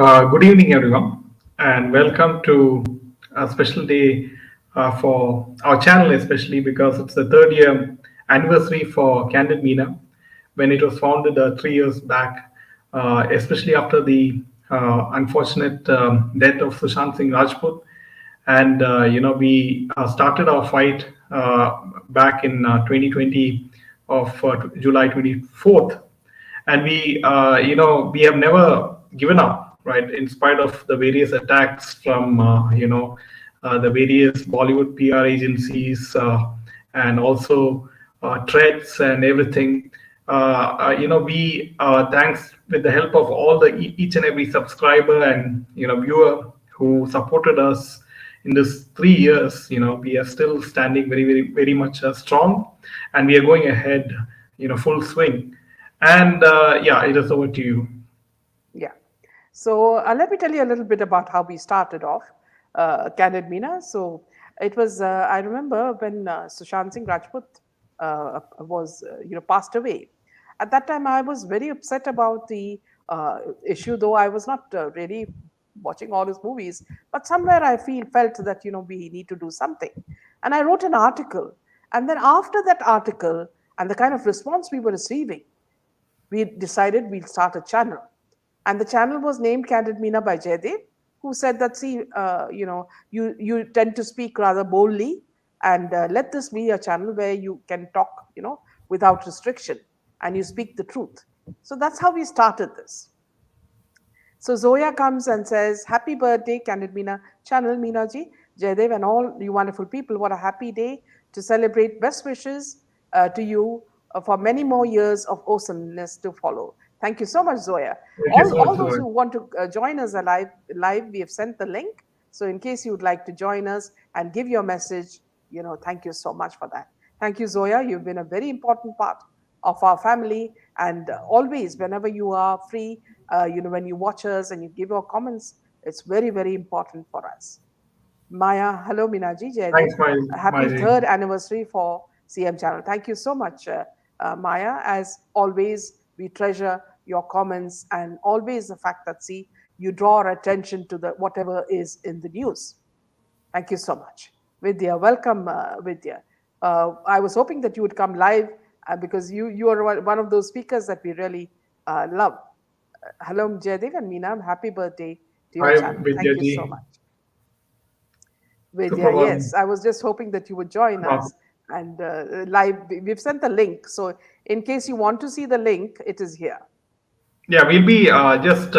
Good evening, everyone, and welcome to a special day for our channel, especially because it's the third year anniversary for Candid Meena when it was founded 3 years back, especially after the unfortunate death of Sushant Singh Rajput. And we started our fight back in 2020 of July 24th, and we have never given up, right, in spite of the various attacks from the various Bollywood PR agencies, and also threats and everything. We thanks with the help of all the each and every subscriber and viewer who supported us in this 3 years. We are still standing very much strong, and we are going ahead, full swing. And yeah, it is over to you. Yeah. So let me tell you a little bit about how we started off Candid Meenas. So it was, I remember when Sushant Singh Rajput was, passed away. At that time, I was very upset about the issue, though I was not really watching all his movies. But somewhere I felt that, we need to do something. And I wrote an article. And then after that article and the kind of response we were receiving, we decided we'll start a channel. And the channel was named Candid Meena by Jaydev, who said that, see, you tend to speak rather boldly, and let this be a channel where you can talk, without restriction, and you speak the truth. So that's how we started this. So Zoya comes and says, happy birthday, Candid Meena channel, Meena ji, Jaydev, and all you wonderful people. What a happy day to celebrate. Best wishes to you for many more years of awesomeness to follow. Thank you so much, Zoya. All those who want to join us live, we have sent the link. So in case you would like to join us and give your message, thank you so much for that. Thank you, Zoya. You've been a very important part of our family. And always, whenever you are free, when you watch us and you give your comments, it's very important for us. Maya, hello, Minaji. Thanks, happy third anniversary for CM channel. Thank you so much, Maya. As always, we treasure your comments and always the fact that, see, you draw our attention to the whatever is in the news. Thank you so much. Vidya, welcome, Vidya. I was hoping that you would come live because you are one of those speakers that we really love. Hello, Jaydev and Meena. Happy birthday to your channel. Vidya Thank you so much. Vidya, yes, I was just hoping that you would join us. And live, we've sent the link. So in case you want to see the link, it is here. Yeah, we'll be just,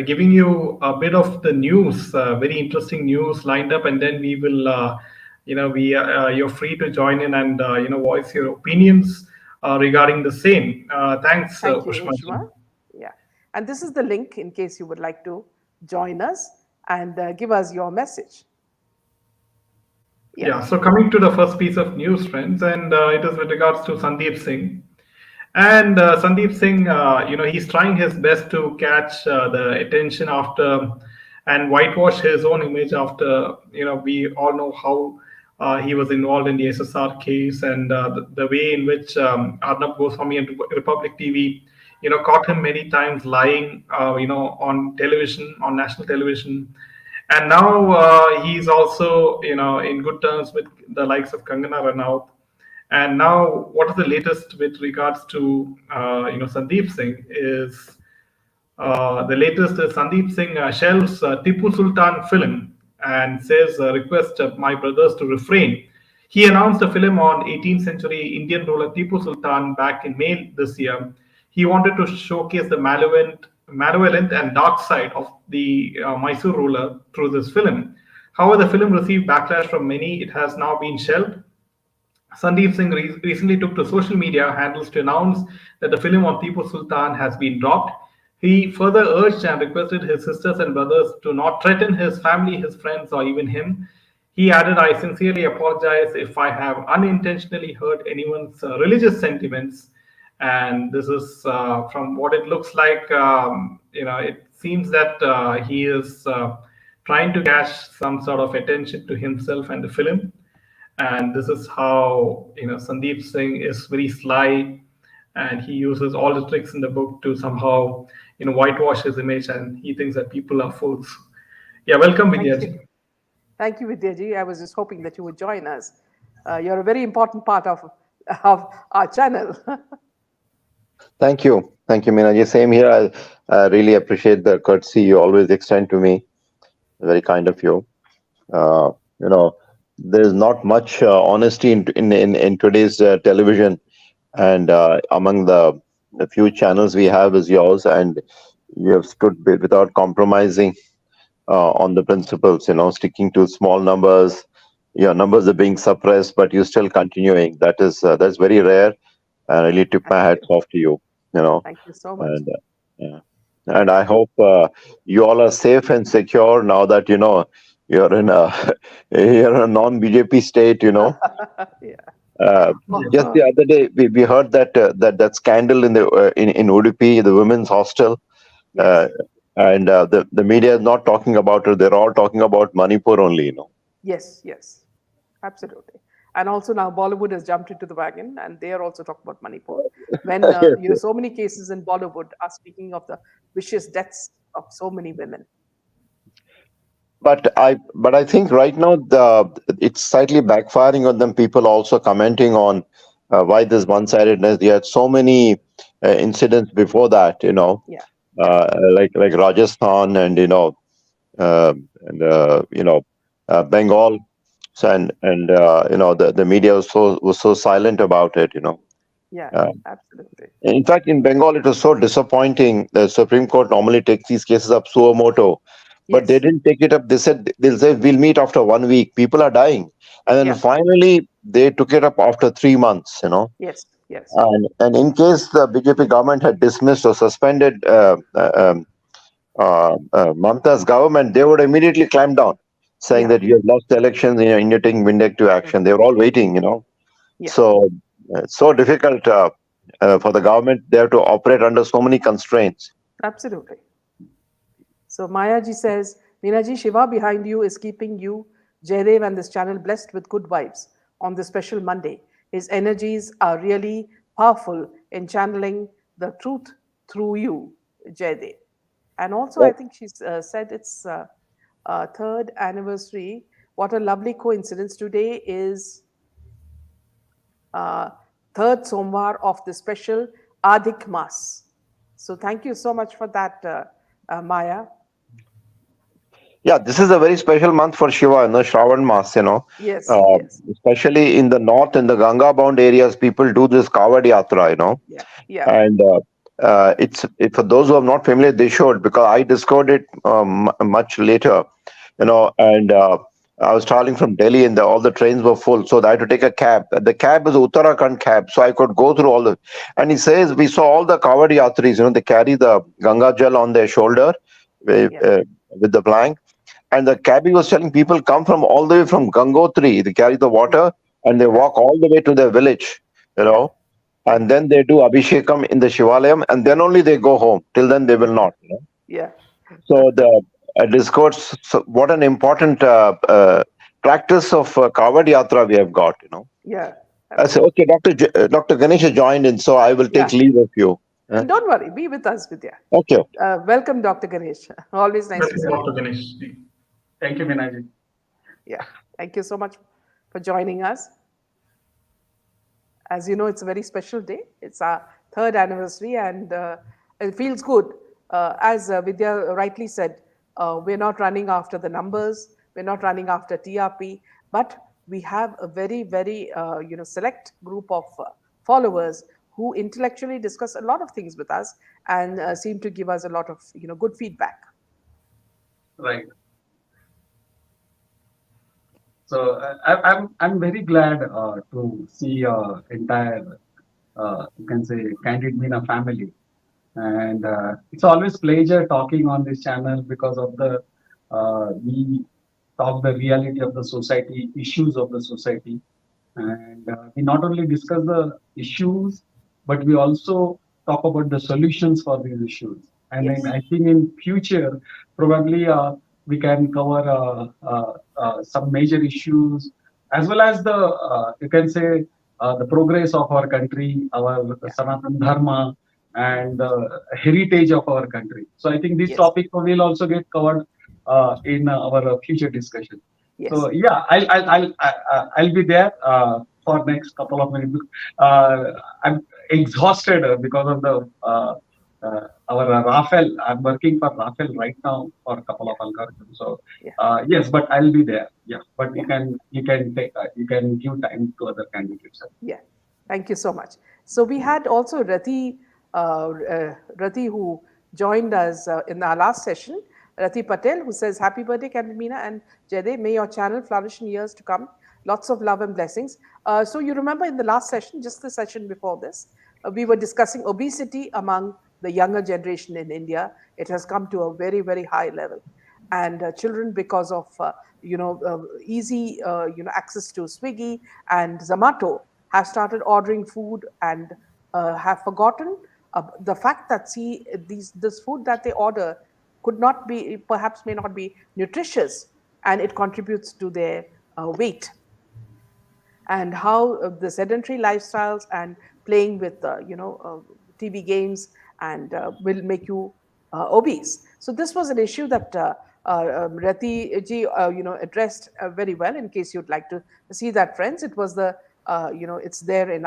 giving you a bit of the news, very interesting news lined up. And then we will, you're free to join in and, voice your opinions regarding the same. Thanks, Thank you, Ushma. Yeah. And this is the link in case you would like to join us and give us your message. Yeah, so coming to the first piece of news, friends, and it is with regards to Sandeep Singh. And Sandeep Singh, he's trying his best to catch the attention after and whitewash his own image after, we all know how he was involved in the SSR case, and the way in which Arnab Goswami and Republic TV, caught him many times lying, on television, on national television. And now he's also, in good terms with the likes of Kangana Ranaut. And now, what is the latest with regards to, Sandeep Singh is the latest is Sandeep Singh shelves Tipu Sultan film and says, request my brothers to refrain. He announced a film on 18th century Indian ruler Tipu Sultan back in May this year. He wanted to showcase the malevolent and dark side of the Mysore ruler through this film. However, the film received backlash from many. It has now been shelved. Sandeep Singh recently took to social media handles to announce that the film on Tipu Sultan has been dropped. He further urged and requested his sisters and brothers to not threaten his family, his friends, or even him. He added, I sincerely apologize if I have unintentionally hurt anyone's religious sentiments. And this is from what it looks like. It seems that he is trying to catch some sort of attention to himself and the film. And this is how Sandeep Singh is very sly, and he uses all the tricks in the book to somehow whitewash his image, and he thinks that people are fools. Yeah, welcome, Thank you. Vidyaji. Thank you, Vidyaji. I was just hoping that you would join us. You're a very important part of our channel. Thank you. Thank you, Meenaji. Same here. I really appreciate the courtesy you always extend to me. Very kind of you. Uh, you know, there's not much honesty in today's television, and among the few channels we have is yours, and you have stood without compromising on the principles. Sticking to small numbers. Your numbers are being suppressed, but you're still continuing. That's very rare, and I really tip my Thank hats you. off to you. You know, Thank you so much. and yeah. And I hope you all are safe and secure now that you're in a you're in a non-BJP state. Yeah. Uh, Yeah. just the other day, we heard that scandal in Udupi, the women's hostel, Yes. uh, and the media is not talking about it. They're all talking about Manipur only. Yes. Yes. Absolutely. And also now Bollywood has jumped into the wagon, and they are also talking about Manipur. When Yes, yes. so many cases in Bollywood are speaking of the vicious deaths of so many women. But I think right now it's slightly backfiring on them. People also commenting on why this one-sidedness. They had so many incidents before that, Yeah. Yeah. like Rajasthan and Bengal. So, and the media was so silent about it. Yeah. Uh, Absolutely. in fact, in Bengal, it was so disappointing. The Supreme Court normally takes these cases up suo moto, but they Yes. didn't take it up. They'll say we'll meet after 1 week. People are dying, and then Yeah. finally they took it up after 3 months. Yes. Yes. And in case the BJP government had dismissed or suspended Mamta's government, they would immediately clamp down, saying Yeah. that you have lost the elections and you're taking vindictive action. They were all waiting. Yeah. So it's so difficult for the government there to operate under so many constraints. Absolutely. So Mayaji says, Meenaji, Shiva behind you is keeping you, Jaydev, and this channel blessed with good vibes on this special Monday. His energies are really powerful in channeling the truth through you, Jaydev. And also, I Well, think she's said it's third anniversary. What a lovely coincidence. Today is uh, third Somvar of the special Adhik Mas. So thank you so much for that, Maya. yeah, this is a very special month for Shiva, Shravan Mas. Yes, Uh, yes, Especially in the north, in the Ganga bound areas, people do this Kavad Yatra. yeah, yeah, And for those who are not familiar, they should, because I discovered it much later. And I was traveling from Delhi, and all the trains were full, so I had to take a cab. The cab is Uttarakhand cab, so I could go through all the. And he says we saw all the Kavad Yatris. They carry the Ganga Jal on their shoulder with, yeah, uh, with the plank. And the cabbie was telling people come from all the way from Gangotri. They carry the water and they yeah, walk all the way to their village. You yeah, know and then they do Abhishekam in the Shivalayam, and then only they go home. Till then, they will not. yeah, So the discourse, so what an important practice of Kavad Yatra we have got. yeah, I say, absolutely. okay, Dr. Ganesh has joined in, so I will Yeah, take leave of you. Huh? don't worry, be with us, Vidya. Okay, okay. Welcome, Dr. Ganesh. Always nice to Welcome, see you. Dr. Ganesh. Thank you, Minaji. Yeah, thank you so much for joining us. As you know, it's a very special day. It's our third anniversary, and it feels good. As Vidya rightly said, we're not running after the numbers, we're not running after TRP, but we have a very, very select group of followers who intellectually discuss a lot of things with us and seem to give us a lot of good feedback. Right. So I'm very glad to see entire you can say Candid Meena family, and it's always pleasure talking on this channel because of the we talk the reality of the society, issues of the society, and we not only discuss the issues, but we also talk about the solutions for these issues. And then Yes, I think in future, probably we can cover some major issues as well as the you can say the progress of our country, our yeah, Sanatan Dharma, and the heritage of our country. So I think this Yes, topic will also get covered in our future discussion. yes. So yeah, I'll be there for next couple of minutes. I'm exhausted because of the our Rafael. I'm working for Rafael right now for a couple Yeah, of algorithms. So yeah, yes, but I'll be there. Yeah, but yeah, you can give time to other candidates. yeah. Thank you so much. So we had also Rati who joined us in our last session. Rati Patel, who says, "Happy birthday, Candid Meena and Jade. May your channel flourish in years to come. Lots of love and blessings." So you remember in the last session, just the session before this, we were discussing obesity among the younger generation in India. It has come to a very, very high level, and children, because of easy access to Swiggy and Zomato, have started ordering food and have forgotten the fact that, see, this food that they order could not be, perhaps may not be nutritious, and it contributes to their weight. And how the sedentary lifestyles and playing with TV games and will make you obese. So this was an issue that Rati ji addressed very well. In case you'd like to see that, friends, it was the it's there in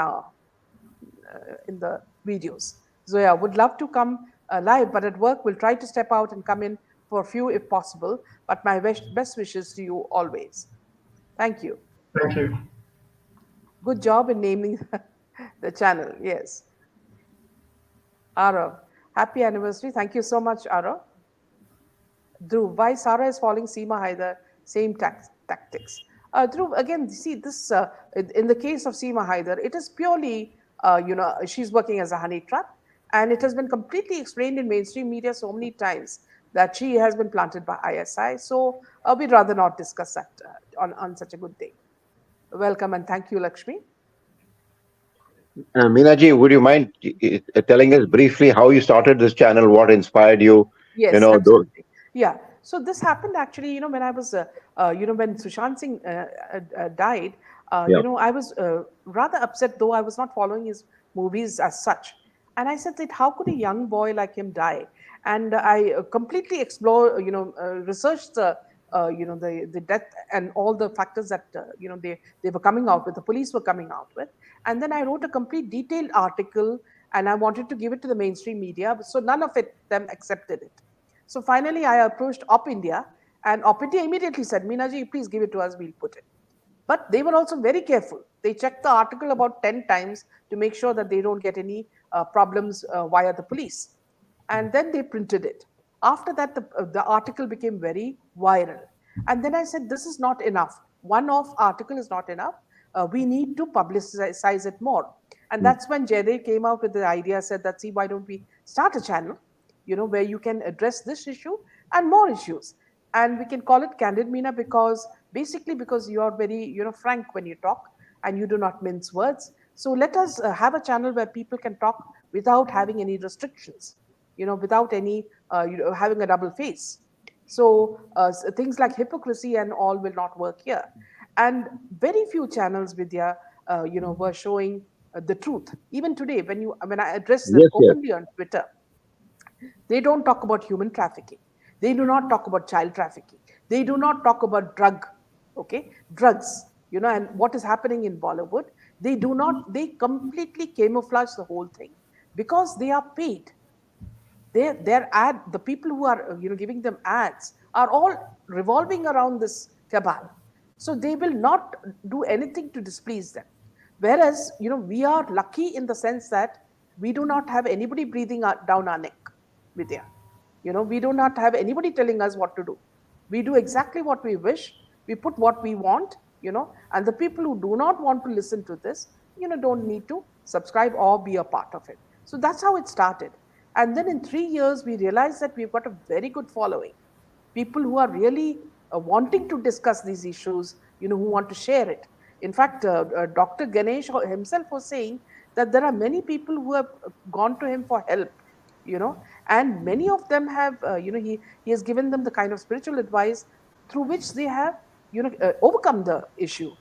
the videos. So yeah, would love to come live, but at work we'll try to step out and come in for a few if possible. But my best wishes to you always. Thank you. Thank you. Good job in naming the channel. Yes. Arav, happy anniversary. Thank you so much, Arav. Dhruv, why Sarah is following Seema Haider, same tactics. Dhruv, again, see this in the case of Seema Haider, it is purely, she's working as a honey trap, and it has been completely explained in mainstream media so many times that she has been planted by ISI. So we'd rather not discuss that on such a good day. Welcome and thank you, Lakshmi. Meenaji, would you mind telling us briefly how you started this channel, what inspired you? You Yes, know, those, absolutely. Yeah. So this happened actually, when I was, when Sushant Singh died, yeah. I was rather upset, though I was not following his movies as such. And I said that how could a young boy like him die? And I completely explore, researched the death and all the factors that they were coming out with, the police were coming out with, and then I wrote a complete detailed article, and I wanted to give it to the mainstream media, so none of them accepted it. So finally, I approached Op India, and Op India immediately said, "Meenaji, please give it to us, we'll put it." But they were also very careful. They checked the article about 10 times to make sure that they don't get any problems via the police. And then they printed it. After that, the article became very viral. And then I said, this is not enough. One off article is not enough. We need to publicize it more. And Mm. that's when Jaidev came out with the idea, said that, see, why don't we start a channel, where you can address this issue and more issues. And we can call it Candid Meena because basically because you are very, frank when you talk and you do not mince words. So let us have a channel where people can talk without having any restrictions, without any, having a double face. So things like hypocrisy and all will not work here. And very few channels, Vidya, were showing the truth. Even today, when I address them Yes, yes. openly on Twitter, they don't talk about human trafficking. They do not talk about child trafficking. They do not talk about drugs, and what is happening in Bollywood. They do not, they completely camouflage the whole thing because they are paid. The people who are, giving them ads are all revolving around this cabal. So they will not do anything to displease them. Whereas, we are lucky in the sense that we do not have anybody breathing down our neck, Vidya. We do not have anybody telling us what to do. We do exactly what we wish. We put what we want, and the people who do not want to listen to this, don't need to subscribe or be a part of it. So that's how it started. And then in 3 years, we realized that we've got a very good following. People who are really wanting to discuss these issues, who want to share it. In fact, Dr. Ganesh himself was saying that there are many people who have gone to him for help, and many of them have, he has given them the kind of spiritual advice through which they have, overcome the issue.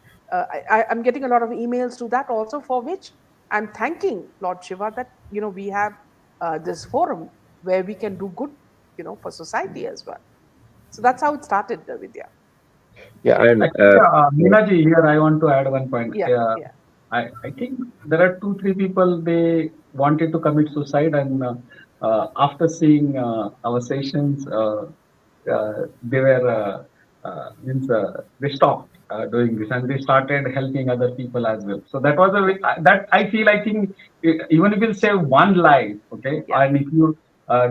I'm getting a lot of emails to that also, for which I'm thanking Lord Shiva that, we have this forum where we can do good, for society as well. So that's how it started, Vidya. Yeah, and Actually, Meenaji, here I want to add one point. Yeah, yeah. I think there are two, three people they wanted to commit suicide, and after seeing our sessions, they were means they stopped doing this and they started helping other people as well. So that was that I feel I think even if you save one life, okay, Yeah. and if you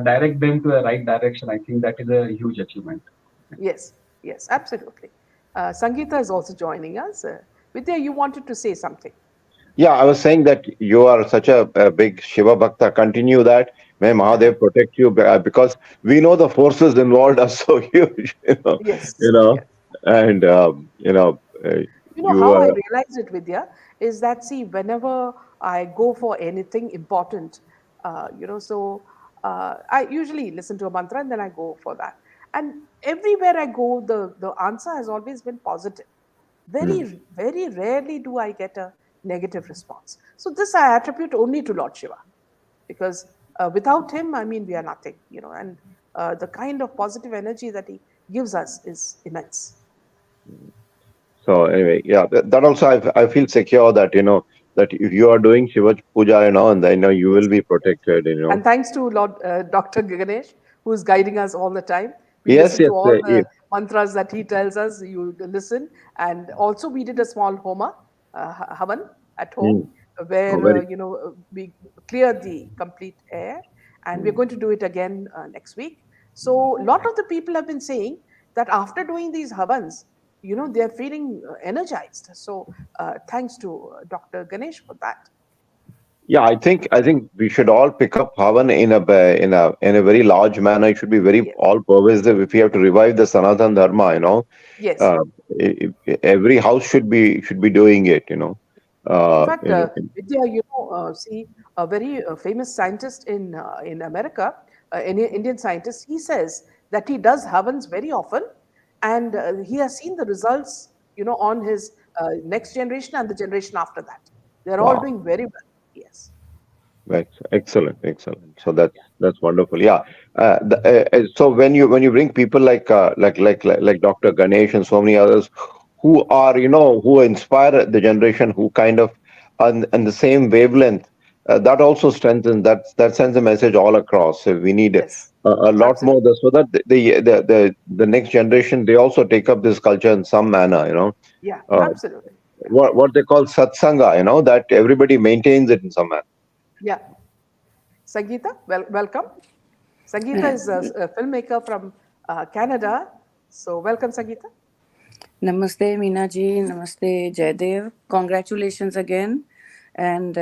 direct them to a right direction, I think that is a huge achievement. Yes, yes, absolutely. Sangeeta is also joining us. Vidya, you wanted to say something. yeah, I was saying that you are such a big Shiva Bhakta. Continue that. May Mahadev protect you because we know the forces involved are so huge, Yes, you know, yes. and you How I realize it, Vidya, is that, see, whenever I go for anything important, I usually listen to a mantra and then I go for that. And everywhere I go, the answer has always been positive. mm, Very, very rarely do I get a negative response. So this I attribute only to Lord Shiva, because without him, I mean, we are nothing, and the kind of positive energy that he gives us is immense. so anyway, yeah, that also I feel secure that that if you are doing Shiva Puja, and then you Yes. will be Yes. protected. And thanks to Lord Dr. Ganesh, who is guiding us all the time. We Yes, listen yes, to all the mantras that he tells us. You listen, and also we did a small homa, havan at home, mm, oh, where very we cleared the complete air, and we're mm, going to do it again next week. So a lot of the people have been saying that after doing these havans, they're feeling energized. So thanks to Dr. Ganesh for that. Yeah, I think we should all pick up Havan in a very large manner. It should be very Yes. all pervasive. If we have to revive the Sanatan Dharma, Yes. uh, every house should be doing it. In Uh, fact, you know, Vidya, see, a very famous scientist in America, an Indian scientist, he says that he does havans very often, and he has seen the results, on his next generation and the generation after that. They're all wow. doing very well. Yes. Excellent, excellent. So Yeah. that's wonderful. Yeah. So when you bring people like Dr. Ganesh and so many others who are who inspire the generation who kind of on the same wavelength, that also strengthens that sends a message all across. So we need Yes. a lot more Absolutely. so that the next generation they also take up this culture in some manner. Yeah. Uh, Absolutely. Yeah. what they call satsanga. That everybody maintains it in some manner. Yeah. Sangeeta, welcome. Sangeeta Uh, is a filmmaker from Canada. So welcome, Sangeeta. Namaste, Meenaji. Namaste, Jaidev. Congratulations again. And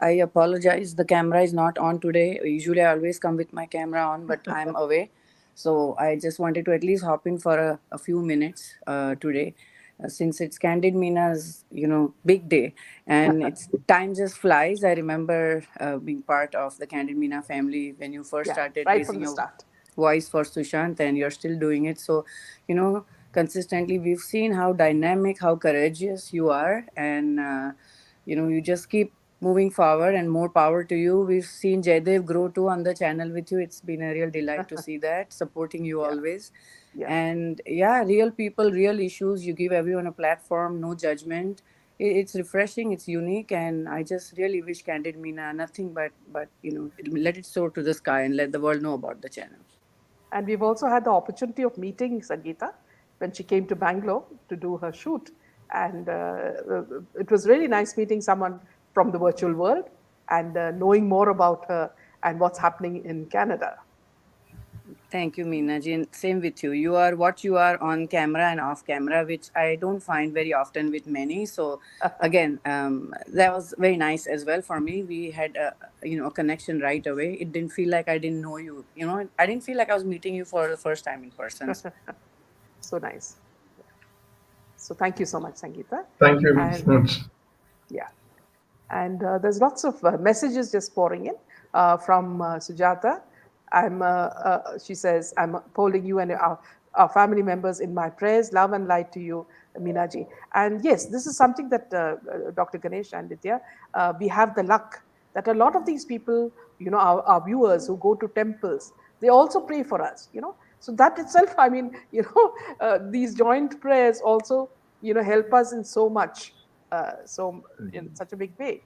I apologize. The camera is not on today. Usually, I always come with my camera on, but I'm away. So I just wanted to at least hop in for a few minutes today, since it's Candid Meenas, big day, and it's time just flies. I remember being part of the Candid Meena family when you first Yeah, started right from raising the your start. voice for Sushant, and you're still doing it. So, consistently, we've seen how dynamic, how courageous you are, and you just keep moving forward, and more power to you. We've seen Jaidev grow too on the channel with you. It's been a real delight to see that, supporting you Yeah, always. yeah. And yeah, real people, real issues. You give everyone a platform, no judgment. It's refreshing, it's unique, and I just really wish Candid Meena nothing but let it soar to the sky and let the world know about the channel. And we've also had the opportunity of meeting Sangeeta when she came to Bangalore to do her shoot. And it was really nice meeting someone from the virtual world and knowing more about her and what's happening in Canada. Thank you, Meena ji. And same with you. You are what you are on camera and off camera, which I don't find very often with many. So, again, that was very nice as well for me. We had a connection right away. It didn't feel like I didn't know you. I didn't feel like I was meeting you for the first time in person. So nice. So thank you so much, Sangeeta. Thank you so And much. yeah, and there's lots of messages just pouring in from Sujata. She says, I'm holding you and our family members in my prayers, love and light to you, Meenaji. And yes, this is something that Dr. Ganesh and Vidya, we have the luck that a lot of these people, our viewers who go to temples, they also pray for us, So that itself, I mean, these joint prayers also, help us in so much, so in such a big way.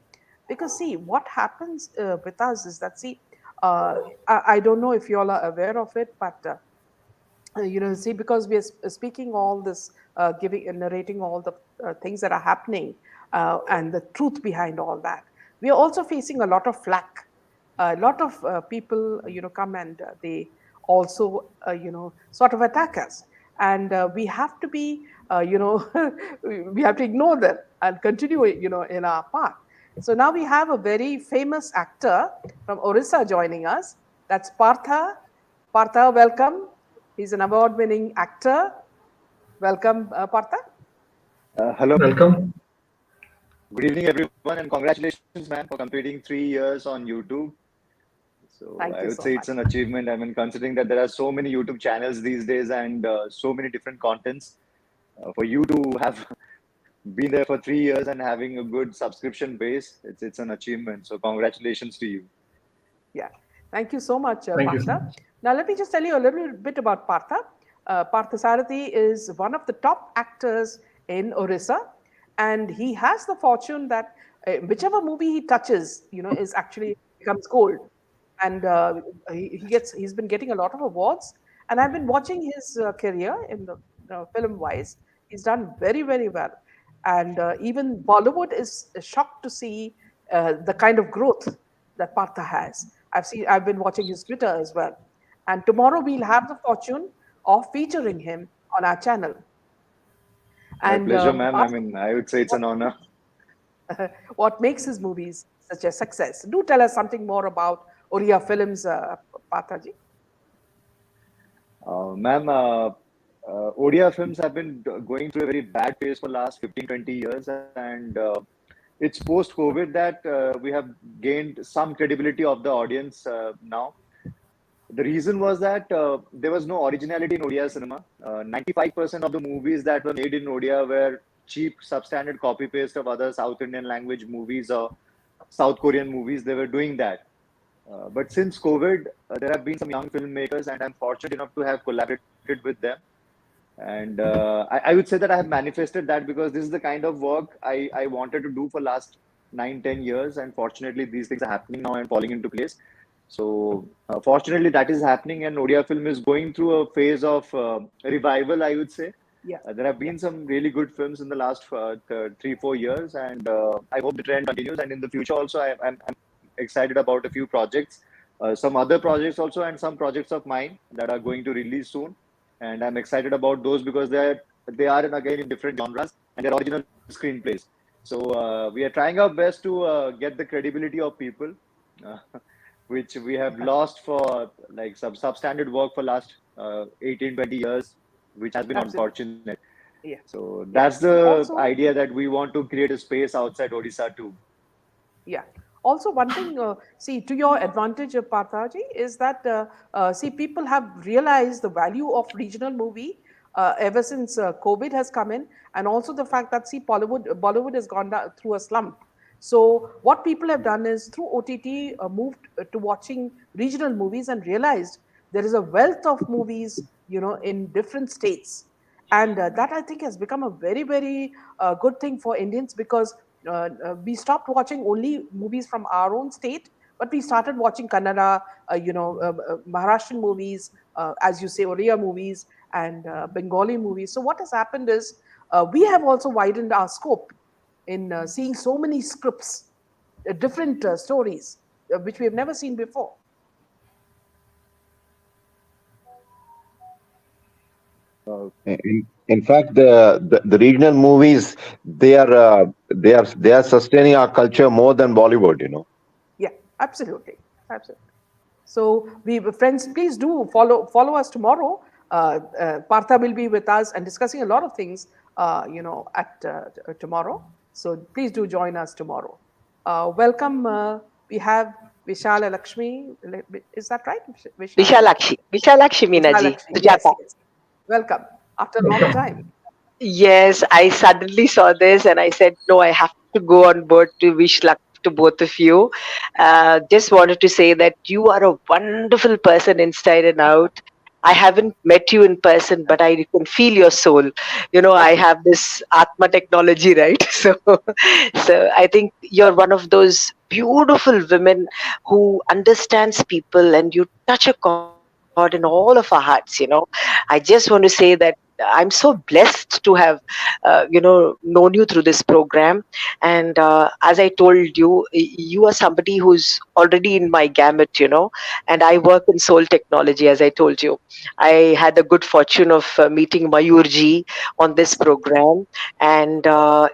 Because see, what happens with us is that, see, I don't know if you all are aware of it, but see, because we are speaking all this, giving and narrating all the things that are happening, and the truth behind all that, we are also facing a lot of flack. A lot of people, come and they also, sort of attack us, and we have to be, we have to ignore them and continue, in our path. So now we have a very famous actor from Orissa joining us. That's Partha. Partha, welcome. He's an award-winning actor. Welcome, Partha. Hello. Welcome. Good evening, everyone, and congratulations, man, for completing 3 years on YouTube. So Thank I you would so say much. it's an achievement. I mean, considering that there are so many YouTube channels these days and so many different contents, for you to have been there for 3 years and having a good subscription base, it's an achievement. So congratulations to you. Yeah, thank you so much, Thank you so Partha. much. Now, let me just tell you a little bit about Partha. Partha Sarathi is one of the top actors in Orissa, and he has the fortune that whichever movie he touches, is actually becomes gold. And he's been getting a lot of awards. And I've been watching his career in the film wise. He's done very, very well. And even Bollywood is shocked to see the kind of growth that Partha has. I've been watching his Twitter as well. And tomorrow we'll have the fortune of featuring him on our channel. My And pleasure, ma'am. I mean, I would say it's an honor. what makes his movies such a success? Do tell us something more about Oriya Films, Parthaji. Ma'am, Odia films have been going through a very bad phase for last 15, 20 years, and it's post-COVID that we have gained some credibility of the audience now. The reason was that there was no originality in Odia cinema. 95% of the movies that were made in Odia were cheap, substandard copy-paste of other South Indian language movies or South Korean movies. They were doing that. But since COVID, there have been some young filmmakers, and I'm fortunate enough to have collaborated with them. And I would say that I have manifested that because this is the kind of work I wanted to do for last 9, 10 years. And fortunately, these things are happening now and falling into place. So fortunately, that is happening, and Odia film is going through a phase of revival, I would say. Yeah. There have been some really good films in the last 3, 4 years, and I hope the trend continues. And in the future also, I'm excited about a few projects, some other projects also, and some projects of mine that are going to release soon. And I'm excited about those because they are again in different genres and they're original screenplays. So we are trying our best to get the credibility of people, uh, which we have lost for like some substandard work for last 18, 20 years, which has been Absolutely. unfortunate. Yeah. So Yeah. that's the Also, idea that we want to create a space outside Odisha too. yeah. Also, one thing, see, to your advantage, Parthaji, is that, see, people have realized the value of regional movie ever since COVID has come in, and also the fact that, see, Bollywood has gone down through a slump. So, what people have done is through OTT moved to watching regional movies and realized there is a wealth of movies, in different states. And that I think has become a very, very good thing for Indians because we stopped watching only movies from our own state, but we started watching Kannada, Maharashtrian movies, as you say, Oriya movies, and Bengali movies. So what has happened is we have also widened our scope in seeing so many scripts, different stories, which we have never seen before. In fact, the regional movies, they are sustaining our culture more than Bollywood. Yeah, absolutely, absolutely. So, we friends, please do follow us tomorrow. Partha will be with us and discussing a lot of things, at tomorrow. So, please do join us tomorrow. Welcome. We have Vishala Lakshmi. Is that right? Vishalakshi Meenaji, Vishalakshmi. Yes, Sujata. yes. Welcome. After a long Welcome. time. Yes, I suddenly saw this and I said, no, I have to go on board to to both of you. Just wanted to say that you are a wonderful person inside and out. I haven't met you in person, but I can feel your soul. I have this Atma technology, right? So I think you're one of those beautiful women who understands people, and you touch a chord in all of our hearts. I just want to say that I'm so blessed to have known you through this program. And as I told you, you are somebody who's already in my gamut. And I work in soul technology, as I told you. I had the good fortune of meeting Mayurji on this program, and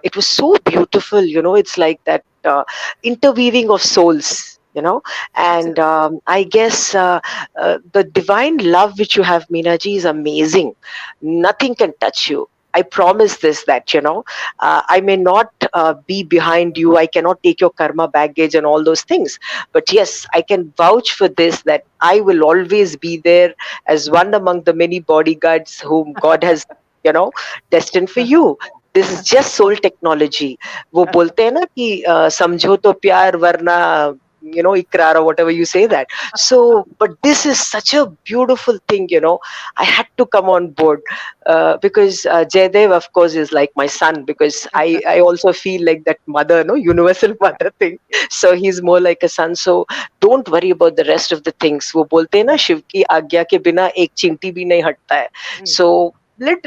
it was so beautiful. It's like that interweaving of souls. And I guess the divine love which you have, Meenaji, is amazing. Nothing can touch you. I promise this, that I may not be behind you. I cannot take your karma baggage and all those things. But yes, I can vouch for this, that I will always be there as one among the many bodyguards whom God has destined for you. This is just soul technology. वो बोलते हैं ना कि समझो तो प्यार वरना ikrar, or whatever you say that. So, but this is such a beautiful thing. I had to come on board because Jaydev, of course, is like my son, because I also feel like that mother, no, universal mother thing. So he's more like a son. So don't worry about the rest of the things. वो बोलते हैं ना, शिव की आज्ञा के बिना एक चींटी भी नहीं हटता है. So let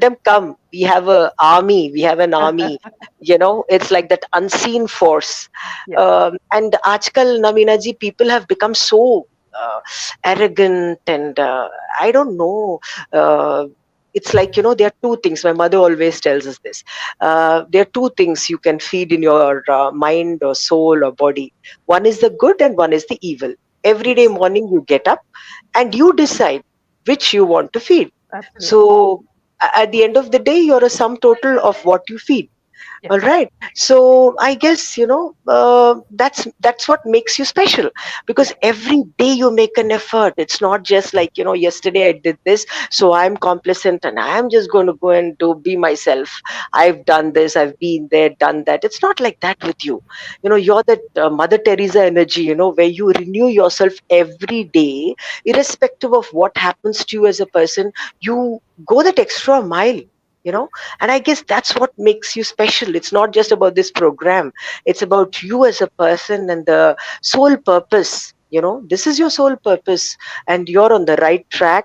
them come. We have an army. It's like that unseen force. And aajkal, Namina ji, people have become so arrogant, and I don't know. It's like, there are two things. My mother always tells us this. There are two things you can feed in your mind or soul or body. One is the good and one is the evil. Every day morning you get up and you decide which you want to feed. Absolutely. So at the end of the day, you're a sum total of what you feed. Yeah. All right. So I guess that's what makes you special, because every day you make an effort. It's not just like yesterday I did this, so I'm complacent and I'm just going to go and be myself. I've done this, I've been there, done that. It's not like that with you. You're that Mother Teresa energy. Where you renew yourself every day, irrespective of what happens to you as a person. You go that extra mile. And I guess that's what makes you special. It's not just about this program. It's about you as a person and the soul purpose. This is your soul purpose, and you're on the right track.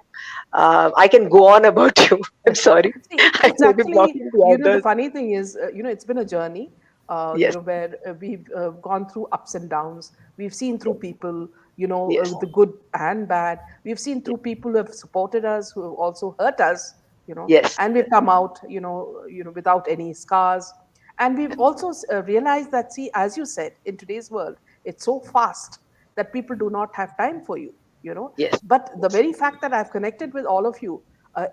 I can go on about you. I'm sorry. See, I it's may be actually, blocking the the others. funny thing is, it's been a journey, Yes. where we've gone through ups and downs. We've seen through people, Yes. the good and bad. We've seen through people who have supported us, who have also hurt us, Yes. and we've come out, without any scars. And we've also realized that, see, as you said, in today's world, it's so fast that people do not have time for you. Yes. But the very fact that I've connected with all of you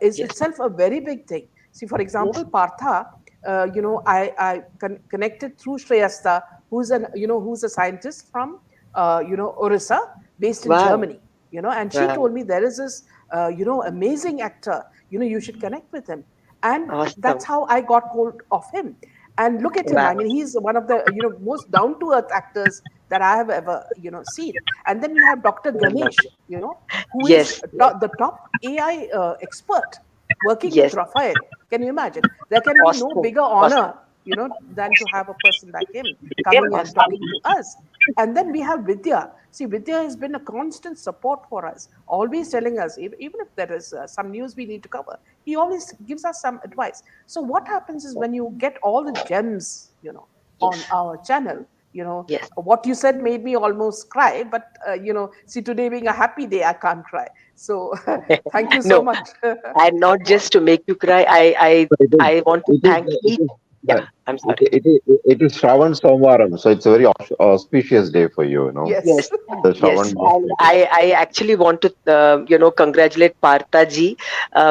is Yes. itself a very big thing. See, for example, Partha, I connected through Shreyasta, who's a scientist from, Orissa, based in Wow. Germany, and she Wow. told me there is this, amazing actor, you should connect with him. And that's Awesome. how I got hold of him. And look at him. I Wow. mean, he's one of the, most down to earth actors that I have ever, seen. And then we have Dr. Ganesh, who is Yes. the top AI expert working Yes. with Raphael. Can you imagine? There can be no Awesome. bigger honor, than to have a person like him coming and talking to us. And then we have Vidya. See, Vidya has been a constant support for us, always telling us, even if there is some news we need to cover, he always gives us some advice. So what happens is, when you get all the gems, on Yes. our channel, Yes. what you said made me almost cry, but see, today being a happy day, I can't cry. So thank you so No, much. and not just to make you cry. It is, I want to it is, thank it each. is, Yeah, I'm sorry. it is Shravan Somaram, so it's a very auspicious day for you, Yes, Yes. the yes, Shravan Mass and day. I actually want to congratulate Partha ji,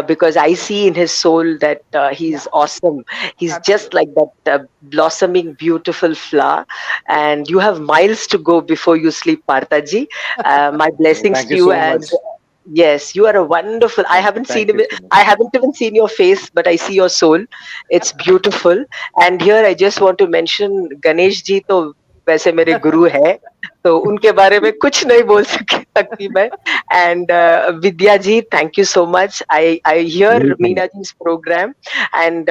because I see in his soul that he's Yeah, awesome. He's just absolutely. like that blossoming, beautiful flower, and you have miles to go before you sleep, Partha ji. My blessings Thank to you you, so and much. Yes, you are a wonderful. I haven't Thank seen you him. so much. I haven't even seen your face, but I see your soul. It's beautiful. And here I just want to mention Ganesh ji तो वैसे मेरे गुरु है, तो उनके बारे में कुछ नहीं बोल सकती मैं. And Vidya ji, thank you so much. I hear Welcome. Meena ji's program, and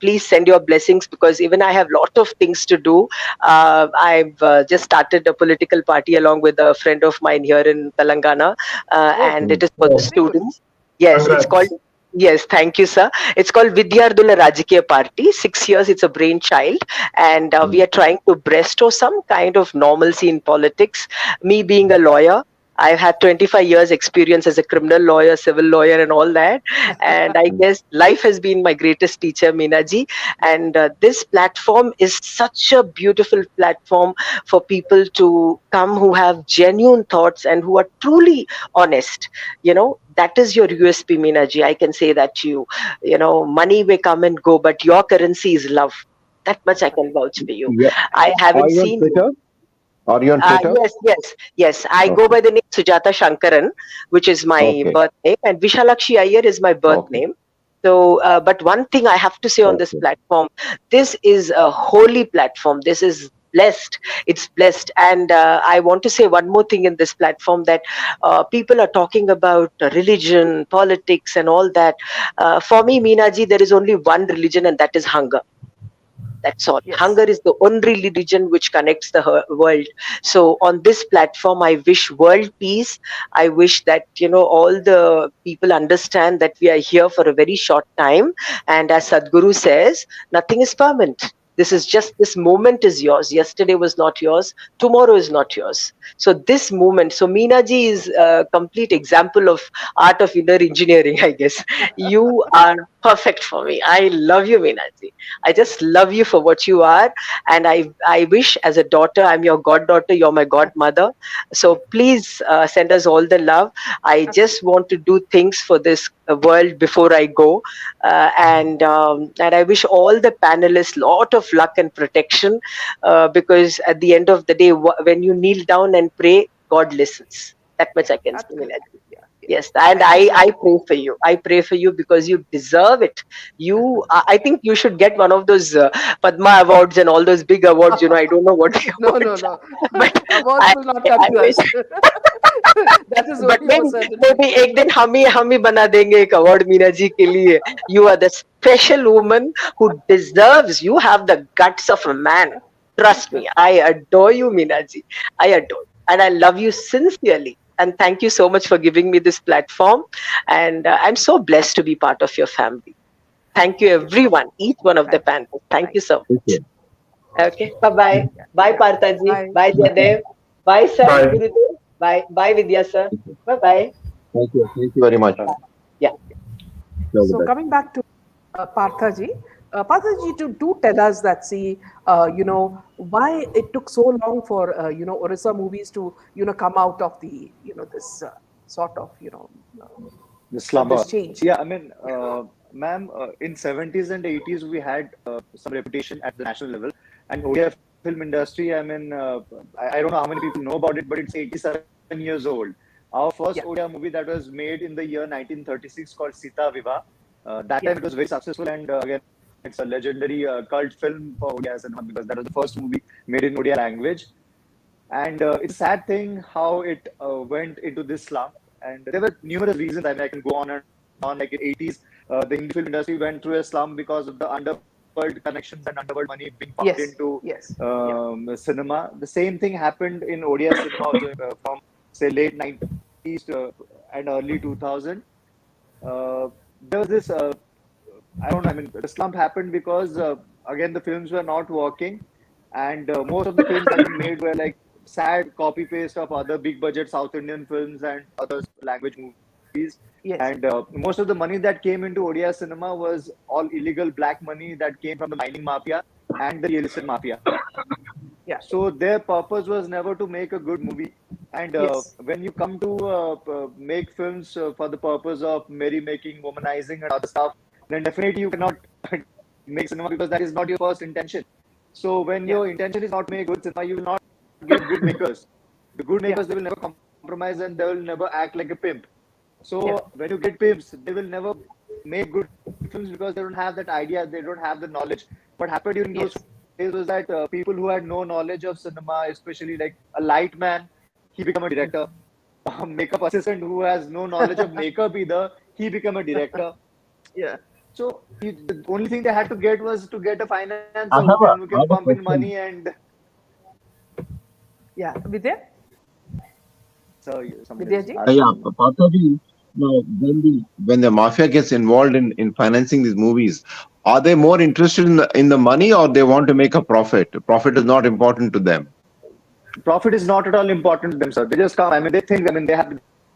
please send your blessings because even I have lot of things to do. I've just started a political party along with a friend of mine here in Telangana, Oh, and it Mm. is for the Oh, very good. students. Yes, it's called. congrats. Yes, thank you, sir. It's called Vidyardhula Rajakiya Party. 6 years, it's a brainchild, and we Mm. are trying to bestow some kind of normalcy in politics. Me being a lawyer, I've had 25 years experience as a criminal lawyer, civil lawyer, and all that. And I Mm. guess life has been my greatest teacher, Meenaji. And this platform is such a beautiful platform for people to come who have genuine thoughts and who are truly honest. That is your USP, Meenaji. I can say that to you. Money may come and go, but your currency is love. That much I can vouch for you. Yeah. I Are haven't you on seen you. Twitter? Are you on Twitter? Yes. I go Okay. by the name Sujata Shankaran, which is my Okay. birth name, and Vishalakshi Iyer is my birth Okay. name. So, but one thing I have to say on this Okay. platform, this is a holy platform. This is blessed. It's blessed. And I want to say one more thing in this platform that people are talking about religion, politics, and all that. For me, Meenaji, there is only one religion, and that is hunger. That's all. Yes. Hunger is the only religion which connects the world. So on this platform, I wish world peace. I wish that all the people understand that we are here for a very short time, and as Sadhguru says, nothing is permanent. This moment is yours. Yesterday was not yours. Tomorrow is not yours. So this moment. So Meena ji is a complete example of art of inner engineering. I guess you are perfect for me. I love you, Meena ji. I just love you for what you are. And I wish as a daughter, I'm your goddaughter, you're my godmother. So please send us all the love. I just want to do things for this world before I go. And I wish all the panelists lot of luck and protection because at the end of the day, when you kneel down and pray, God listens. That much Yeah, I can say. absolutely. Yeah, yeah. Yes, and Thank you I so I much. pray for you. I pray for you because you deserve it. I think you should get one of those Padma awards and all those big awards. I don't know what the No, no, awards no. are, but Awards I will not come I to wish. us. That is But only for certain maybe people. एक दिन हम ही बना देंगे एक award Meena ji के लिए. You are the special woman who deserves. You have the guts of a man. Trust me, I adore you, Meena ji. I adore you. And I love you sincerely. And thank you so much for giving me this platform. And I'm so blessed to be part of your family. Thank you, Thank you so much. everyone, each one of the Thank you. panelists. Thank Thank you so Okay. much. Okay, bye bye. you. Yeah, Bye, yeah. Partha ji. Bye. Bye, Jadev. Bye, sir. Bye. Gurudev. Bye, bye, Vidya sir. Okay. Bye bye. Thank you. Thank you very much. Yeah. All the So best. coming back to Parthaji, Parthaji, to do tell us that, see, why it took so long for Orissa movies to come out of the this sort of The slumber. this change. Yeah, I mean, ma'am, in 70s and 80s, we had some reputation at the national level. And Odia film industry, I mean, I don't know how many people know about it, but it's 87 years old. Our first Yeah. Odia movie that was made in the year 1936 called Sita Viva. That Yeah. time it was very successful, and again, it's a legendary cult film for Odia cinema because that was the first movie made in Odia language. And it's a sad thing how it went into this slump. And there were numerous reasons. I mean, I can go on and on. Like in 80s, the Hindi film industry went through a slump because of the underworld connections and underworld money being pumped Yes. into Yes. Yeah. cinema. The same thing happened in Odia cinema also from say late 90s and early 2000. There was this I don't know. I mean, the slump happened because again the films were not working, and most of the films that were made were like sad copy paste of other big budget South Indian films and other language movies. Yes. And most of the money that came into Odia cinema was all illegal black money that came from the mining mafia and the real estate mafia. Yeah. So their purpose was never to make a good movie. And Yes. when you come to make films for the purpose of merrymaking, womanizing, and other stuff, then definitely you cannot make cinema because that is not your first intention. So when Yeah. your intention is not to make good cinema, you will not get good makers. The good makers, they will never compromise and they will never act like a pimp. So when you get pimps, they will never make good films because they don't have that idea, they don't have the knowledge. What happened during those days was that people who had no knowledge of cinema, especially like a light man, he became a director. A makeup assistant who has no knowledge of makeup either, he became a director. Yeah. So the only thing they had to get was to get a financer I who have can a pump in question. money and Yeah. Vidya? so somebody Vidya was ji? Yeah, asking. Parthaji, now, when the mafia gets involved in financing these movies, are they more interested in the money, or they want to make a profit? Profit is not important to them. Profit is not at all important to them, sir. They just come. I mean, they think. I mean,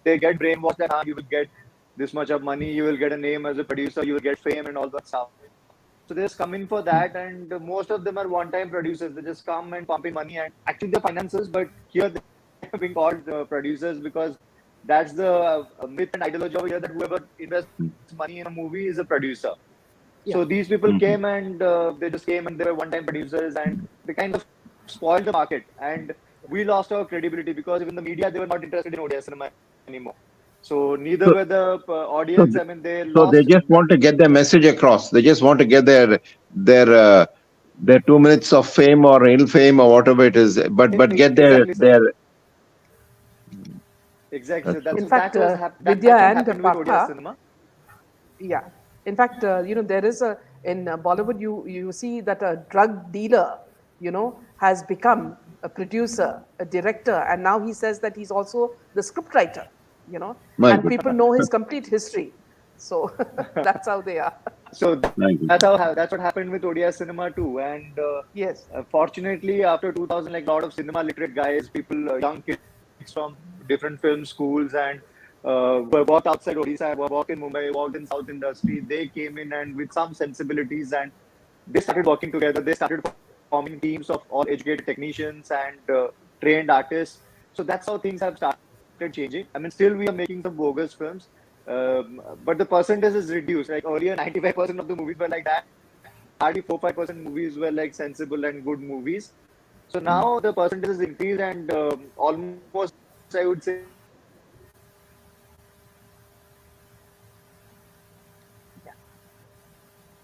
they get brainwashed that you will get this much of money, you will get a name as a producer, you will get fame and all that stuff. So they just come in for that, and most of them are one-time producers. They just come and pump in money, and actually they're financiers, but here they're being called producers because that's the myth and ideology over here that whoever invests money in a movie is a producer. Yeah. So these people Mhm. came and they just came and they were one-time producers and they kind of spoiled the market. And we lost our credibility because even the media, they were not interested in Odia cinema anymore. So neither So, were the so, audience. I mean, they so they lost. just want to get their message across. They just want to get their their 2 minutes of fame or ill fame or whatever it is, but get Exactly, sir. their. Exactly. So That's that's true. In so that fact, was Vidya that's what and happened with Odia Partha, cinema. yeah. In fact, there is in Bollywood, you see that a drug dealer, has become a producer, a director, and now he says that he's also the scriptwriter, My and goodness. people know his complete history. So that's how they are. So My that's goodness. that's what happened with Odia cinema too. And Yes. fortunately, after 2000, like a lot of cinema literate guys, people, young kids from different film schools and who worked outside Odisha, who worked in Mumbai, worked in South industry, they came in and with some sensibilities and they started working together. They started forming teams of all educated technicians and trained artists. So that's how things have started changing. I mean, still we are making some bogus films, but the percentage is reduced. Like earlier, 95% of the movies were like that. Hardly 4-5% movies were like sensible and good movies. So now the percentage is increased and almost I would say 80% to 90% of the movies that are being made these days are good movies. Yeah.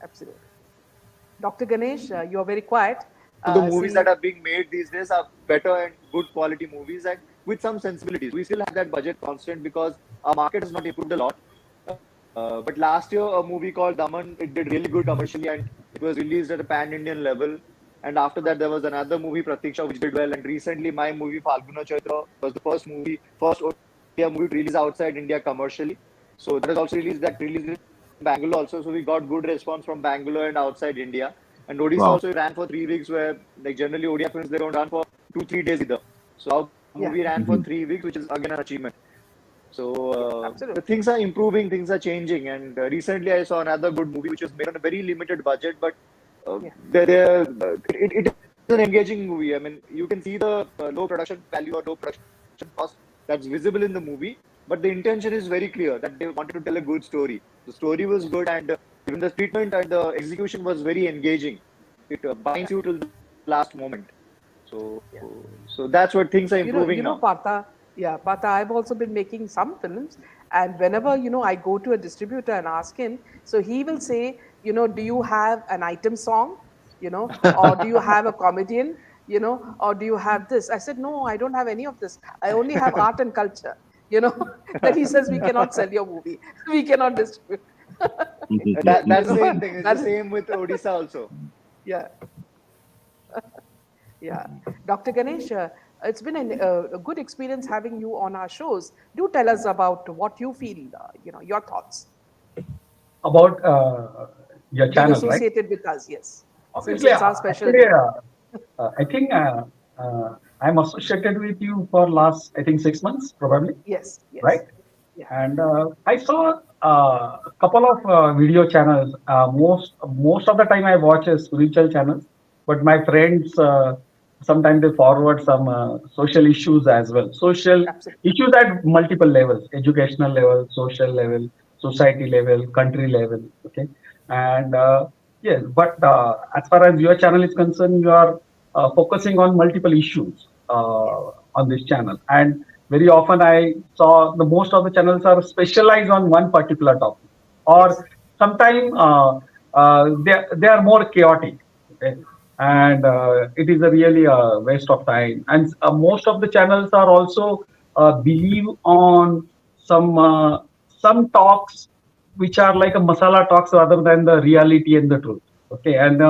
Absolutely. Dr. Ganesh, you're very quiet. Most of the movies See, that are being made these days are better and good quality movies and with some sensibilities. We still have that budget constant because our market has not improved a lot. But last year, a movie called Daman, it did really good commercially and it was released at a pan-Indian level. And after that, there was another movie, Pratiksha, which did well. And recently, my movie, Falguna Chaitra, was the first Odia movie to release outside India commercially. So that is also released in Bangalore also. So we got good response from Bangalore and outside India. And Odisha Wow. also ran for 3 weeks, where like generally Odia films they don't run for 2-3 days either. So our yeah, movie ran for Mhm. 3 weeks, which is again an achievement. So yeah, the absolutely. things are improving, things are changing, and recently I saw another good movie which was made on a very limited budget, but Yeah, it is an engaging movie. I mean, you can see the low production value or low production cost that's visible in the movie, but the intention is very clear that they wanted to tell a good story. The story was good, and even the treatment and the execution was very engaging. It binds yeah, you till the last moment. So, yeah. so that's what things are improving now. Partha, yeah, Partha, I've also been making some films, and whenever, I go to a distributor and ask him, so he will say, do you have an item song, or do you have a comedian, or do you have this? I said, no, I don't have any of this. I only have art and culture, you know. Then he says, we cannot sell your movie, we cannot distribute. That's you the know, same thing. It's the that is, same with Odisha also. yeah. Yeah. Dr. Ganesh, it's been a good experience having you on our shows. Do tell us about what you feel, your thoughts About your being channel, right? associated with us, yes, since Obviously, it's our special actually, day. I think I'm associated with you for last, I think, 6 months, probably, Yes, right? yes. Yeah. And I saw a couple of video channels. Most of the time I watch spiritual channels, but my friends sometimes they forward some social issues as well. Social Absolutely. issues at multiple levels: educational level, social level, society level, country level. Okay, and yes, but as far as your channel is concerned, you are focusing on multiple issues Yeah. on this channel, and very often I saw the most of the channels are specialized on one particular topic, Yes. or sometimes they are more chaotic. Okay? And it is a really a waste of time. And most of the channels are also believe on some uh, some talks which are like a masala talks rather than the reality and the truth. Okay, and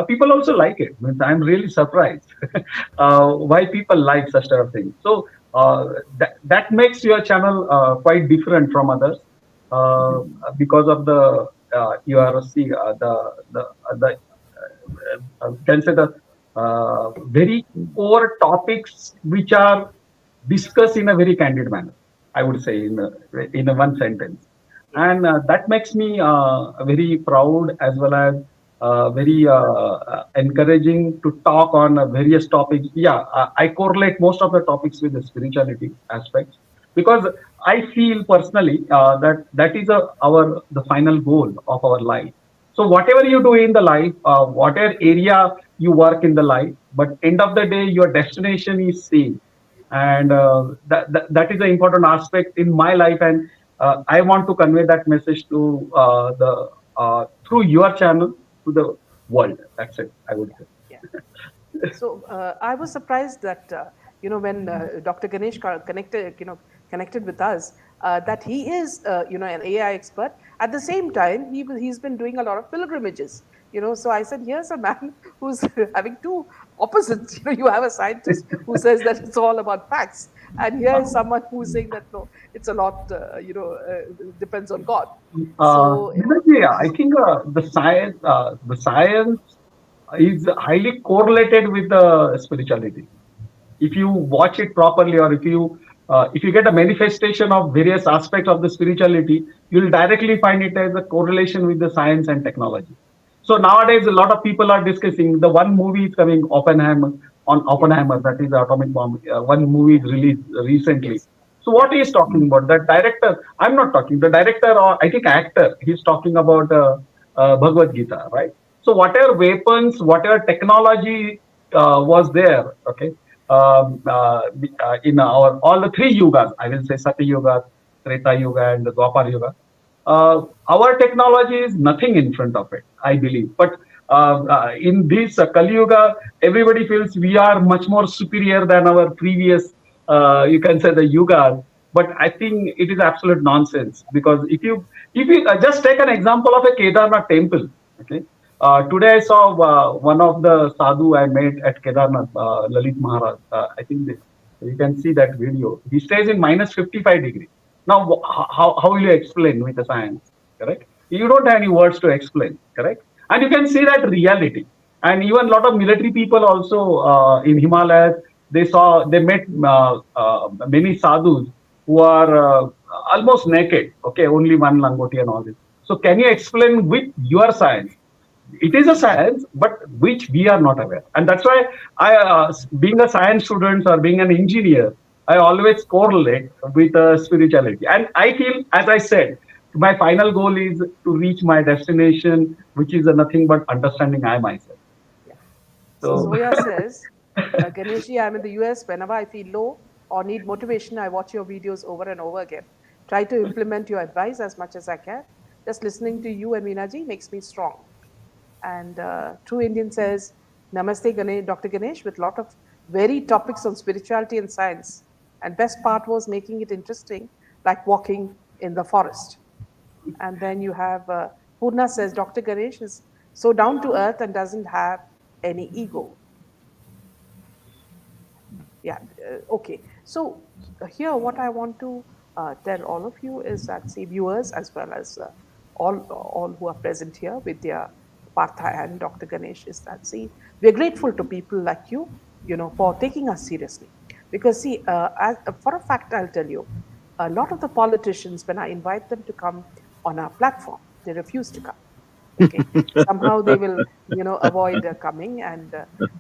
people also like it. Means I'm really surprised why people like such type of thing. So that makes your channel quite different from others because of the you are see can say the very core topics which are discussed in a very candid manner. I would say in a one sentence, and that makes me very proud as well as very encouraging to talk on various topics. Yeah, I correlate most of the topics with the spirituality aspects because I feel personally that that is our the final goal of our life. So whatever you do in the life, whatever area you work in the life, but end of the day, your destination is same, and that is an important aspect in my life, and I want to convey that message to the through your channel to the world. That's it. I would say. Yeah. So I was surprised that when Dr. Ganesh connected with us, that he is an AI expert. At the same time, he's been doing a lot of pilgrimages. So I said, here's a man who's having two opposites. You have a scientist who says that it's all about facts, and here is someone who's saying that no, it's a lot. Depends on God. So Yeah, I think the science is highly correlated with the spirituality. If you watch it properly, or if you get a manifestation of various aspects of the spirituality, you'll directly find it as a correlation with the science and technology. So nowadays, a lot of people are discussing the one movie is coming, Oppenheimer, that is the atomic bomb. One movie is released recently. yes, So yeah, what he is talking about? The director, I'm not talking. The director, or I think actor, he's talking about Bhagavad Gita, right? So whatever weapons, whatever technology was there, okay, in our all the three yugas, I will say Satya Yuga, Treta Yuga, and the Dwapar Yuga. Our technology is nothing in front of it, I believe. But in this Kali Yuga, everybody feels we are much more superior than our previous, you can say the yugas. But I think it is absolute nonsense because if you just take an example of a Kedarnath temple, okay. Today I saw one of the sadhu I met at Kedarnath, Lalit Maharaj. I think you can see that video. He stays in minus 55 degrees. Now, how will you explain with the science? Correct? You don't have any words to explain. Correct? And you can see that reality. And even a lot of military people also in Himalayas, they met many sadhus who are almost naked. Okay, only one langoti and all this. So, can you explain with your science? It is a science, but which we are not aware, and that's why being a science student or being an engineer, I always correlate with spirituality, and I feel, as I said, my final goal is to reach my destination, which is nothing but understanding I myself. yeah. So So, Zoya says, Ganeshji, I'm in the US. Whenever I feel low or need motivation, I watch your videos over and over again. Try to implement your advice as much as I can. Just listening to you and Meenaji makes me strong. And True Indian says, Namaste, Dr. Ganesh, with a lot of varied topics on spirituality and science. And best part was making it interesting, like walking in the forest. And then you have Purna says, Dr. Ganesh is so down to earth and doesn't have any ego. Yeah, okay. So here, what I want to tell all of you is that, see, viewers as well as all who are present here, Vidya, Partha, and Dr. Ganesh, is that, see, we are grateful to people like you, for taking us seriously. Because, see, for a fact, I'll tell you, a lot of the politicians, when I invite them to come on our platform, they refuse to come. Okay, somehow they will avoid coming, and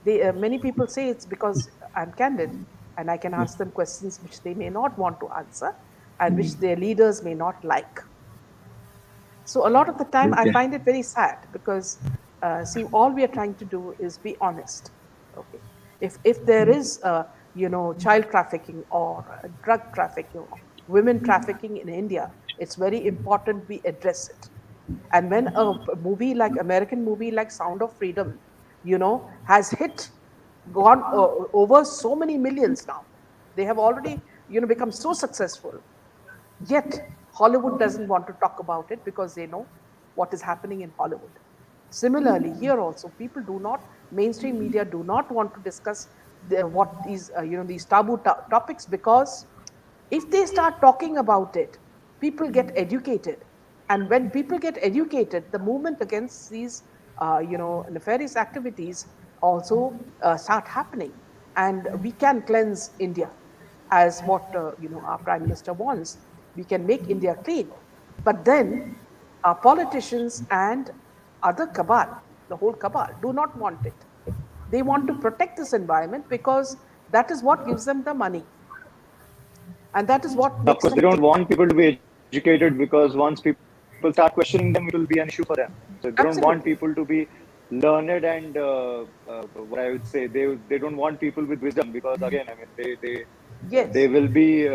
they many people say it's because I'm candid and I can ask them questions which they may not want to answer and which their leaders may not like. So a lot of the time I find it very sad because see, all we are trying to do is be honest. Okay, if there is child trafficking or drug trafficking, or women trafficking in India, it's very important we address it. And when a movie like American movie like Sound of Freedom, has hit, gone over so many millions now, they have already, become so successful. Yet Hollywood doesn't want to talk about it because they know what is happening in Hollywood. Similarly, here also, people do not, mainstream media do not want to discuss what these, these taboo topics, because if they start talking about it, people get educated. And when people get educated, the movement against these, nefarious activities also start happening. And we can cleanse India as what, our Prime Minister wants. We can make India clean. But then our politicians and other cabal, the whole cabal, do not want it. They want to protect this environment because that is what gives them the money. And that is what Of makes course, they them don't tick. want people to be educated because once people start questioning them, it will be an issue for them. So they don't want people to Absolutely. be learned and what I would say, they don't want people with wisdom because again, I mean, they Yes. will be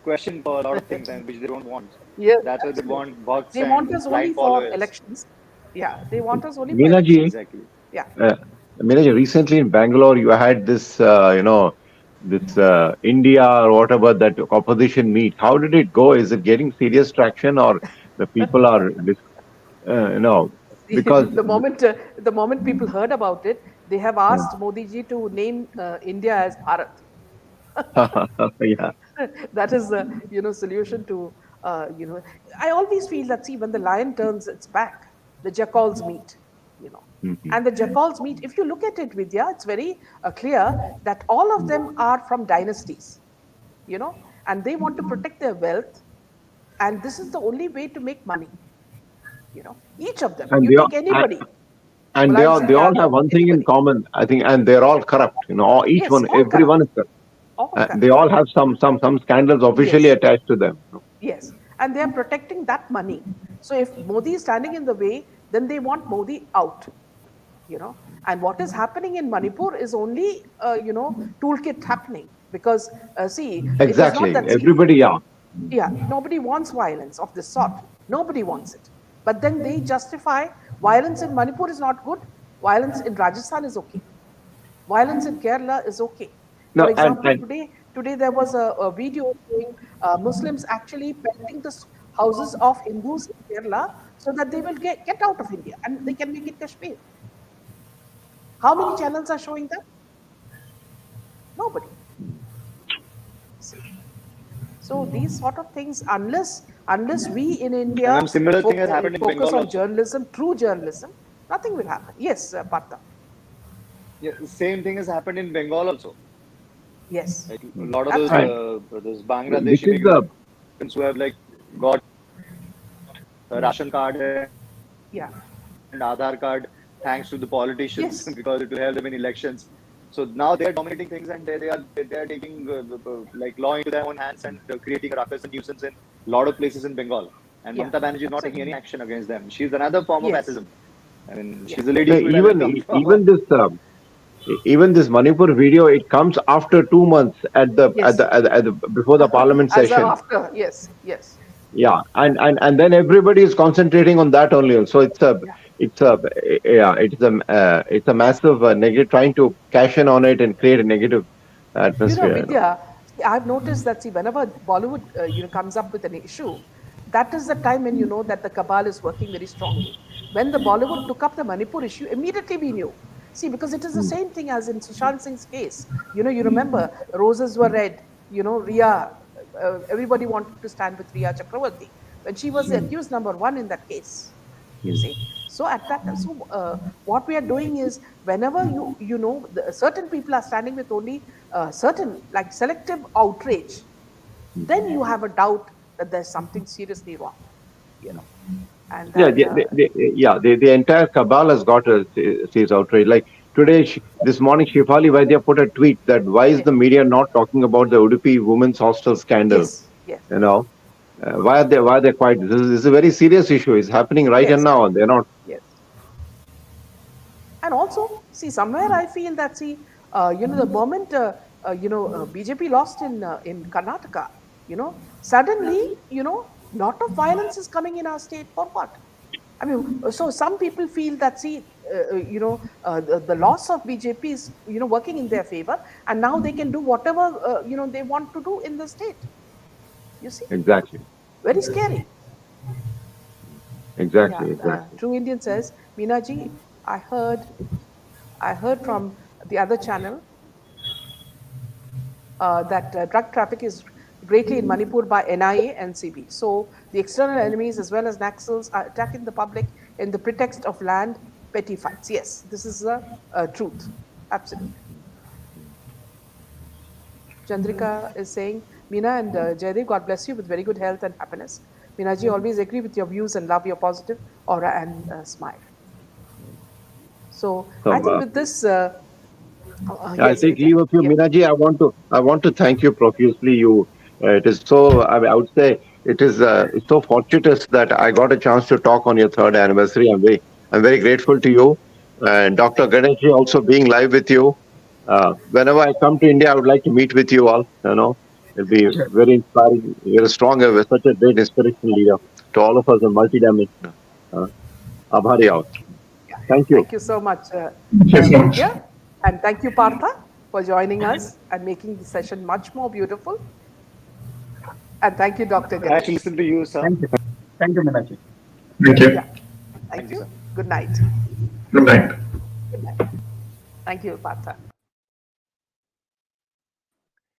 questioned for a lot of things and which they don't want. Yes, That's why they absolutely. want bugs They want and us only blind for followers. elections. Yeah, they want us only for Meenaji, elections. Exactly. Yeah. uh, Meenaji, recently in Bangalore, you had this, this India or whatever that opposition meet. How did it go? Is it getting serious traction, or the people are, because The moment people heard about it, they have asked Modi ji to name India as Bharat. yeah, That is the, solution to, I always feel that, see, when the lion turns its back, the jackals meet, you know mhm. and the jackals meet. If you look at it, Vidya, it's very clear that all of them are from dynasties, and they want to protect their wealth, and this is the only way to make money. Each of them, and you they all, take anybody, and Mulayam Singh they all have Yadav, one thing in anybody. common, I think, and they're all corrupt. Each Yes, one, all corrupt, everyone is corrupt. all They corrupt. all have some scandals officially Yes. attached to them. Yes, and they are protecting that money. So if Modi is standing in the way, then they want Modi out. And what is happening in Manipur is only, toolkit happening, because see, it is not Exactly. that, see, Everybody, yeah. yeah, nobody wants violence of this sort. Nobody wants it. But then they justify violence in Manipur is not good. Violence in Rajasthan is okay. Violence in Kerala is okay. For No, example, and today there was a video showing Muslims actually pelting the houses of Hindus in Kerala so that they will get out of India and they can make it Kashmir. How many channels are showing that? Nobody. See. So these sort of things, unless we in And India then similar thing has happened in focus Bengal on also. journalism, true journalism, nothing will happen. Yes, Partha. Yeah, the same thing has happened in Bengal also. Yes, Like a lot of and absolutely. those which Bangladeshi is the migrants who have like got a ration card and Aadhaar card thanks to the politicians because it will help them in Yes, elections. So now they are dominating things and they are taking like law into their own hands and creating a ruckus and nuisance in a lot of places in Bengal. And Mamata yeah, Banerjee is not taking any absolutely. action against them. She's another form of Yes, fascism. I mean, yeah. she's a lady no, who would have come from a even this Manipur video. It comes after 2 months Yes, at the before the parliament as a session. after, yes, yes, Yeah, and then everybody is concentrating on that only. So yeah. it's a yeah it's a massive negative, trying to cash in on it and create a negative atmosphere. Vidya, see, I've noticed that, see, whenever Bollywood, comes up with an issue, that is the time when you know that the cabal is working very strongly. When the Bollywood took up the Manipur issue, immediately we knew. See, because it is the same thing as in Sushant Singh's case. You remember roses were red. Ria, everybody wanted to stand with Ria Chakravarti when she was the accused number one in that case. You see, so at that time, so what we are doing is, whenever certain people are standing with only certain, like, selective outrage, then you have a doubt that there's something seriously wrong, you know and Yeah, then the entire cabal has got a serious outrage. Like today, this morning, Shifali Vaidya put a tweet that why is yes, the media not talking about the Udupi women's hostel scandal? yes, yes, You know, why are they quiet? This is a very serious issue. It's happening right and yes, now. They're not. yes. And also, see, somewhere I feel that, see, the moment BJP lost in Karnataka, suddenly, lot of violence is coming in our state for what? I mean, so some people feel that, see, the loss of BJP is, working in their favor, and now they can do whatever, they want to do in the state. You see, Exactly. very scary. Exactly. Yeah, Exactly. True Indian says, Meenaji, I heard from the other channel that drug traffic is greatly in Manipur by NIA and CB. So the external enemies as well as Naxals are attacking the public in the pretext of land petty fights. Yes, this is the truth. Absolutely. Chandrika is saying, Meena and Jaydev, God bless you with very good health and happiness. Meenaji, always agree with your views and love your positive aura and smile. So I So think with this, I yes, take leave of you, yeah. Minaji. I want to thank you profusely. It is so. I would say it's so fortuitous that I got a chance to talk on your third anniversary. I'm very grateful to you, and Dr. Ganesh also being live with you. Whenever I come to India, I would like to meet with you all. It'll be Sure. very inspiring. You're a strong, such a great inspirational leader to all of us in multidimensional. Abhari out. Yeah, yeah. Thank you. Thank you so much, Thank you so much. Vidya. And thank you, Partha, for joining us and making the session much more beautiful. And thank you, Dr. I actually Ganesh. listen to you, sir. Thank you, Minaji. Thank you. Yeah, thank Thank you, you. sir. Good night. Good night. Good night. Thank you, Partha.